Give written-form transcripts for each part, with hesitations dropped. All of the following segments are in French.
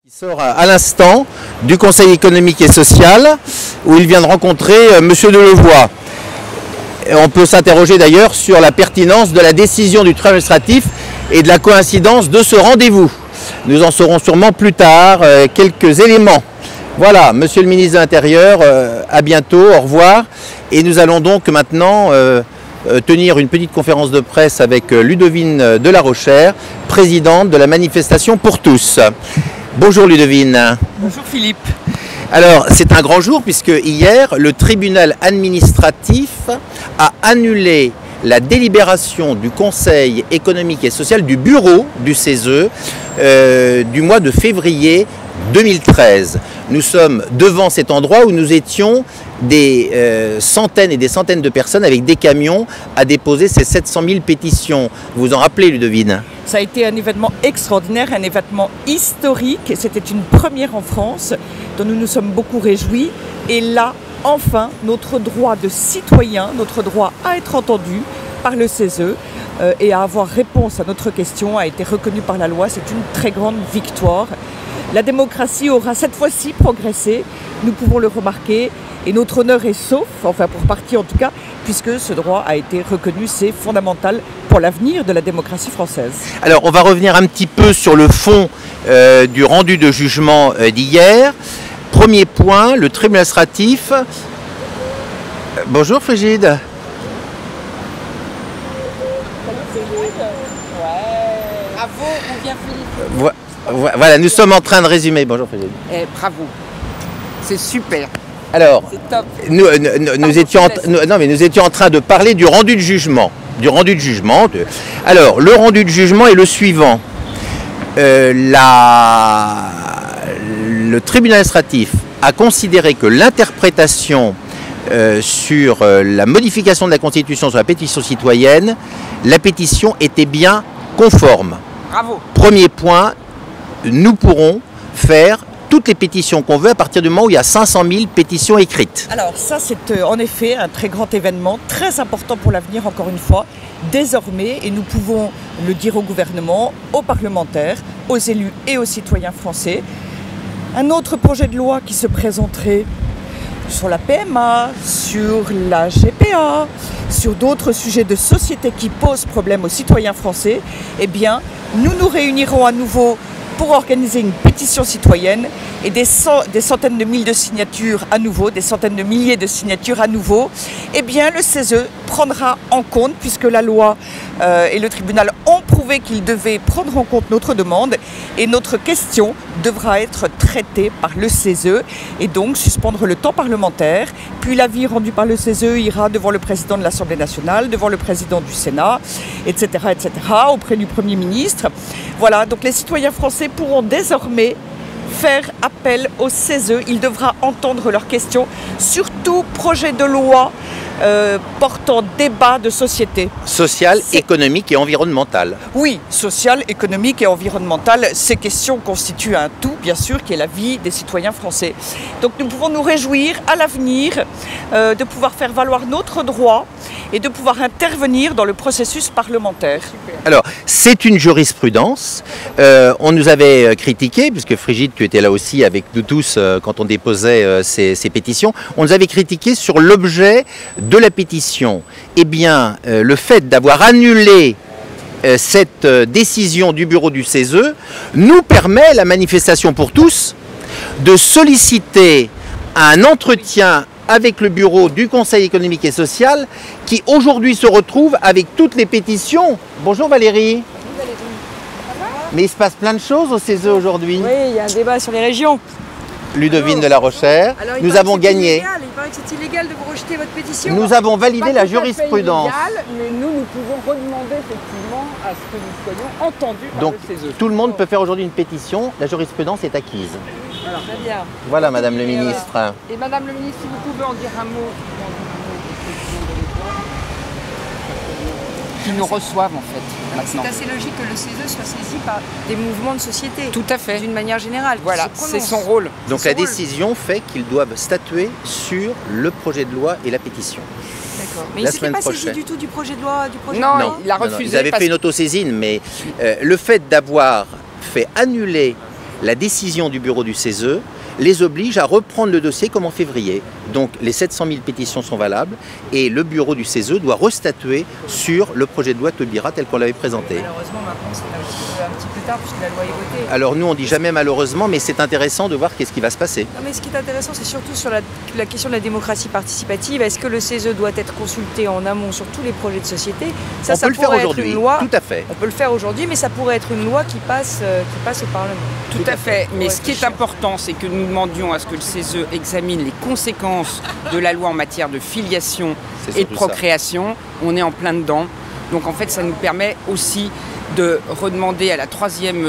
Il sort à l'instant du Conseil économique et social où il vient de rencontrer Monsieur Delevoye. On peut s'interroger d'ailleurs sur la pertinence de la décision du tribunal administratif et de la coïncidence de ce rendez-vous. Nous en saurons sûrement plus tard quelques éléments. Voilà, Monsieur le ministre de l'Intérieur, à bientôt, au revoir. Et nous allons donc maintenant tenir une petite conférence de presse avec Ludovine de la Rochère, présidente de la manifestation pour tous. Bonjour Ludovine. Bonjour Philippe. Alors c'est un grand jour puisque hier le tribunal administratif a annulé la délibération du Conseil économique et social du bureau du CESE du mois de février 2013. Nous sommes devant cet endroit où nous étions des centaines et des centaines de personnes avec des camions à déposer ces 700 000 pétitions. Vous vous en rappelez, Ludovine? Ça a été un événement extraordinaire, un événement historique. C'était une première en France dont nous nous sommes beaucoup réjouis. Et là, enfin, notre droit de citoyen, notre droit à être entendu par le CESE et à avoir réponse à notre question a été reconnu par la loi. C'est une très grande victoire. La démocratie aura cette fois-ci progressé, nous pouvons le remarquer, et notre honneur est sauf, enfin pour partie en tout cas, puisque ce droit a été reconnu, c'est fondamental pour l'avenir de la démocratie française. Alors on va revenir un petit peu sur le fond du rendu de jugement d'hier. Premier point, le tribunal administratif... Bonjour Frigide. Bravo, on vient Philippe. Voilà, nous sommes en train de résumer. Bonjour Frigide. Bravo, c'est super. Alors, Top. nous étions en train de parler du rendu de jugement. Alors, le rendu de jugement est le suivant. Le tribunal administratif a considéré que l'interprétation sur la modification de la Constitution sur la pétition citoyenne, la pétition était bien conforme. Bravo. Premier point, nous pourrons faire toutes les pétitions qu'on veut à partir du moment où il y a 500 000 pétitions écrites. Alors ça c'est en effet un très grand événement, très important pour l'avenir encore une fois, désormais, et nous pouvons le dire au gouvernement, aux parlementaires, aux élus et aux citoyens français. Un autre projet de loi qui se présenterait sur la PMA, sur la GPA, sur d'autres sujets de société qui posent problème aux citoyens français, eh bien, nous nous réunirons à nouveau pour organiser une pétition citoyenne et des centaines de mille de signatures à nouveau, des centaines de milliers de signatures à nouveau, eh bien le CESE prendra en compte, puisque la loi et le tribunal ont prouvé qu'ils devaient prendre en compte notre demande, et notre question devra être traitée par le CESE et donc suspendre le temps parlementaire. Puis l'avis rendu par le CESE ira devant le président de l'Assemblée nationale, devant le président du Sénat, etc., auprès du Premier ministre. Voilà, donc les citoyens français pourront désormais faire appel au CESE. Il devra entendre leurs questions sur tout projet de loi portant débat de société. Social, économique et environnemental. Oui, social, économique et environnemental. Ces questions constituent un tout, bien sûr, qui est la vie des citoyens français. Donc nous pouvons nous réjouir à l'avenir de pouvoir faire valoir notre droit et de pouvoir intervenir dans le processus parlementaire. Super. Alors, c'est une jurisprudence. On nous avait critiqué, puisque Frigide, tu étais là aussi avec nous tous quand on déposait ces pétitions, on nous avait critiqué sur l'objet de la pétition. Eh bien, le fait d'avoir annulé cette décision du bureau du CESE nous permet, la manifestation pour tous, de solliciter un entretien avec le bureau du Conseil économique et social qui aujourd'hui se retrouve avec toutes les pétitions. Bonjour Valérie. Bonjour Valérie. Mais il se passe plein de choses au CESE aujourd'hui. Oui, il y a un débat sur les régions. Ludovine de la Rochère, nous avons gagné. Il paraît que c'est illégal de vous rejeter votre pétition. Nous avons validé la jurisprudence. Mais nous pouvons redemander effectivement à ce que nous soyons entendus par Donc le CESE. tout le monde peut faire aujourd'hui une pétition, la jurisprudence est acquise. Voilà. Très bien. Voilà Madame le ministre. Et Madame le ministre, si vous pouvez en dire un mot. Qui nous reçoivent en fait maintenant. C'est assez logique que le CESE soit saisi par des mouvements de société. Tout à fait. D'une manière générale. Voilà, c'est son rôle. Donc la décision fait qu'ils doivent statuer sur le projet de loi et la pétition. D'accord. Mais La il ne s'était semaine pas prochaine. saisi du tout du projet de loi. Non, il a refusé. Ils avaient fait une autosaisine, mais le fait d'avoir fait annuler la décision du bureau du CESE les oblige à reprendre le dossier comme en février. Donc les 700 000 pétitions sont valables et le bureau du CESE doit restatuer sur le projet de loi Taubira tel qu'on l'avait présenté. Malheureusement, maintenant, c'est un petit peu tard puisque la loi est votée. Alors nous, on dit jamais malheureusement, mais c'est intéressant de voir qu'est-ce qui va se passer. Non, mais ce qui est intéressant, c'est surtout sur la question de la démocratie participative. Est-ce que le CESE doit être consulté en amont sur tous les projets de société? On peut le faire aujourd'hui, tout à fait. On peut le faire aujourd'hui, mais ça pourrait être une loi qui passe au Parlement. Tout à fait. Mais ce qui est important, c'est que nous demandions à ce que le CESE examine les conséquences de la loi en matière de filiation et de procréation. On est en plein dedans. Donc en fait, ça nous permet aussi de redemander à la troisième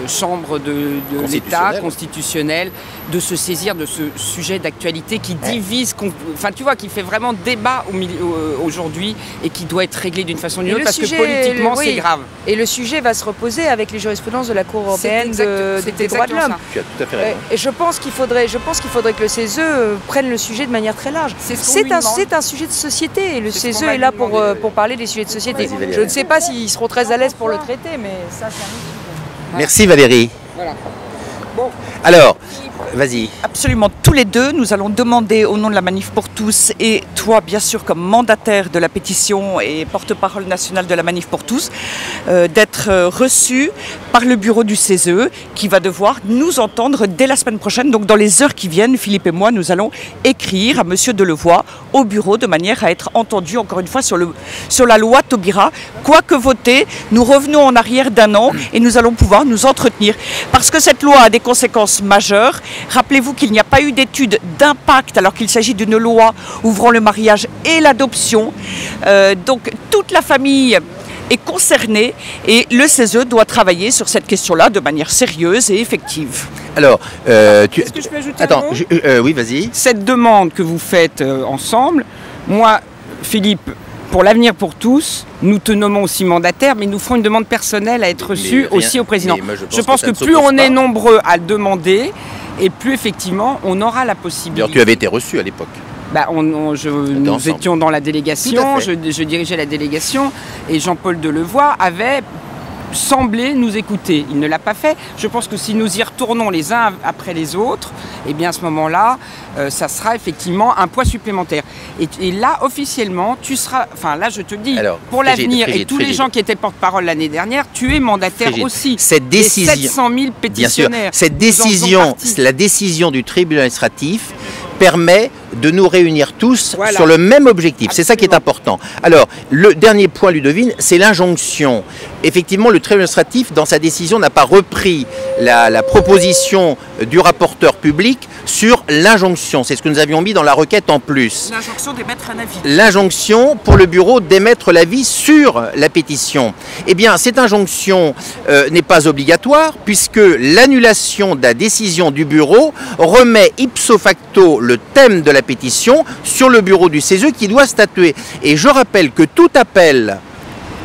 chambre de l'État constitutionnelle de se saisir de ce sujet d'actualité qui divise, enfin tu vois, qui fait vraiment débat aujourd'hui et qui doit être réglé d'une façon ou d'une autre parce que politiquement c'est grave. Et le sujet va se reposer avec les jurisprudences de la Cour européenne des droits de l'homme. Tu as tout à fait raison. Et je pense qu'il faudrait que le CESE prenne le sujet de manière très large. C'est un sujet de société et le CESE est là pour parler des sujets de société. Je ne sais pas s'ils seront très à l'aise pour le traiter, mais ça c'est un autre sujet. Merci Valérie. Voilà. Bon. Alors, vas-y. Absolument, tous les deux, nous allons demander au nom de la Manif pour tous et toi, bien sûr, comme mandataire de la pétition et porte-parole nationale de la Manif pour tous, d'être reçu par le bureau du CESE qui va devoir nous entendre dès la semaine prochaine. Donc dans les heures qui viennent, Philippe et moi, nous allons écrire à Monsieur Delevoye au bureau de manière à être entendus, encore une fois, sur la loi Taubira. Quoique voté, nous revenons en arrière d'un an et nous allons pouvoir nous entretenir. Parce que cette loi a des conséquences majeures. Rappelez-vous qu'il n'y a pas eu d'étude d'impact alors qu'il s'agit d'une loi ouvrant le mariage et l'adoption. Donc toute la famille est concernée et le CESE doit travailler sur cette question-là de manière sérieuse et effective. Alors, est-ce que je peux ajouter un mot ? Oui, vas-y. Cette demande que vous faites ensemble, moi, Philippe, pour l'avenir pour tous, nous te nommons aussi mandataire, mais nous ferons une demande personnelle à être reçue aussi au président. Je pense que plus on est nombreux à le demander, et plus effectivement on aura la possibilité. D'ailleurs, tu avais été reçu à l'époque. Bah, nous étions dans la délégation, je dirigeais la délégation, et Jean-Paul Delevoye avait semblé nous écouter. Il ne l'a pas fait. Je pense que si nous y retournons les uns après les autres, eh bien à ce moment-là, ça sera effectivement un poids supplémentaire. Et là, officiellement, tu seras, enfin là je te dis, alors, pour l'avenir, et tous les gens qui étaient porte-parole l'année dernière, tu es mandataire aussi. Cette décision, 700 000 pétitionnaires. Bien sûr, cette décision, la décision du tribunal administratif permet de nous réunir tous sur le même objectif. C'est ça qui est important. Alors, le dernier point, Ludovine, c'est l'injonction. Effectivement, le tribunal administratif, dans sa décision, n'a pas repris la proposition du rapporteur public sur l'injonction. C'est ce que nous avions mis dans la requête en plus. L'injonction d'émettre un avis. L'injonction pour le bureau d'émettre l'avis sur la pétition. Eh bien, cette injonction n'est pas obligatoire puisque l'annulation de la décision du bureau remet ipso facto le thème de la pétition sur le bureau du CESE qui doit statuer. Et je rappelle que tout appel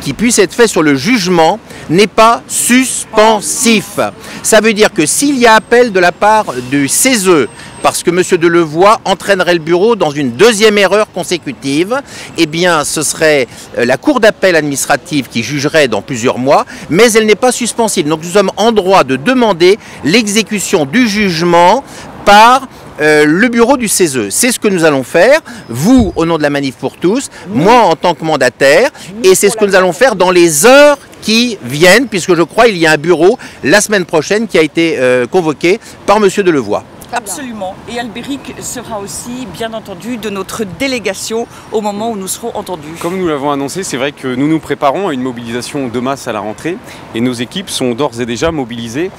qui puisse être fait sur le jugement n'est pas suspensif. Ça veut dire que s'il y a appel de la part du CESE, parce que M. Delevoye entraînerait le bureau dans une deuxième erreur consécutive, eh bien ce serait la cour d'appel administrative qui jugerait dans plusieurs mois, mais elle n'est pas suspensive. Donc nous sommes en droit de demander l'exécution du jugement par le bureau du CESE. C'est ce que nous allons faire, vous au nom de la Manif pour tous, moi en tant que mandataire, et c'est ce que nous allons faire dans les heures qui viennent, puisque je crois qu'il y a un bureau la semaine prochaine qui a été convoqué par M. Delevoye. Absolument. Et Albéric sera aussi, bien entendu, de notre délégation au moment où nous serons entendus. Comme nous l'avons annoncé, c'est vrai que nous nous préparons à une mobilisation de masse à la rentrée et nos équipes sont d'ores et déjà mobilisées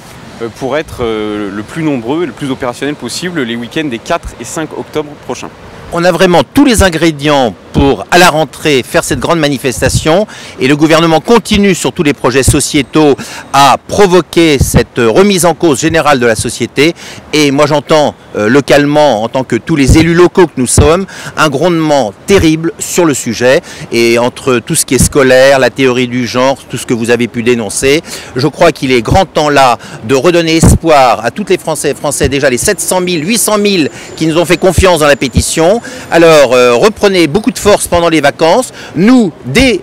pour être le plus nombreux et le plus opérationnel possible les week-ends des 4 et 5 octobre prochains. On a vraiment tous les ingrédients pour, à la rentrée, faire cette grande manifestation. Et le gouvernement continue sur tous les projets sociétaux à provoquer cette remise en cause générale de la société. Et moi j'entends localement, en tant que tous les élus locaux que nous sommes, un grondement terrible sur le sujet. Et entre tout ce qui est scolaire, la théorie du genre, tout ce que vous avez pu dénoncer, je crois qu'il est grand temps là de redonner espoir à toutes les Français et Français, déjà les 700 000, 800 000 qui nous ont fait confiance dans la pétition. Alors reprenez beaucoup de force pendant les vacances. Nous, dès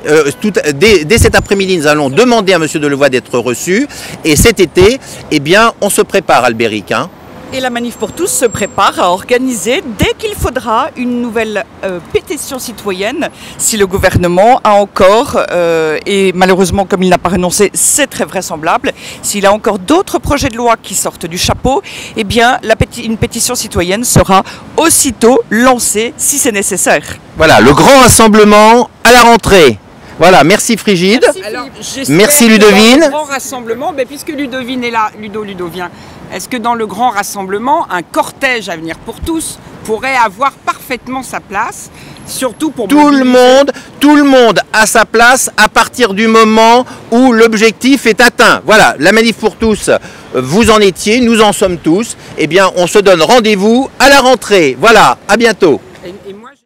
cet après-midi, nous allons demander à Monsieur Delevoye d'être reçu. Et cet été, eh bien, on se prépare, Albéric, hein. Et la Manif pour tous se prépare à organiser, dès qu'il faudra, une nouvelle pétition citoyenne, si le gouvernement a encore, et malheureusement comme il n'a pas renoncé, c'est très vraisemblable, s'il a encore d'autres projets de loi qui sortent du chapeau, eh bien une pétition citoyenne sera aussitôt lancée si c'est nécessaire. Voilà, le grand rassemblement à la rentrée. Voilà, merci Frigide, merci Ludovine. Le grand rassemblement, mais puisque Ludovine est là, Ludovien, est-ce que dans le grand rassemblement, un cortège Avenir pour tous pourrait avoir parfaitement sa place, surtout pour tout le monde a sa place à partir du moment où l'objectif est atteint. Voilà, la Manif pour tous, vous en étiez, nous en sommes tous. Eh bien, on se donne rendez-vous à la rentrée. Voilà, à bientôt.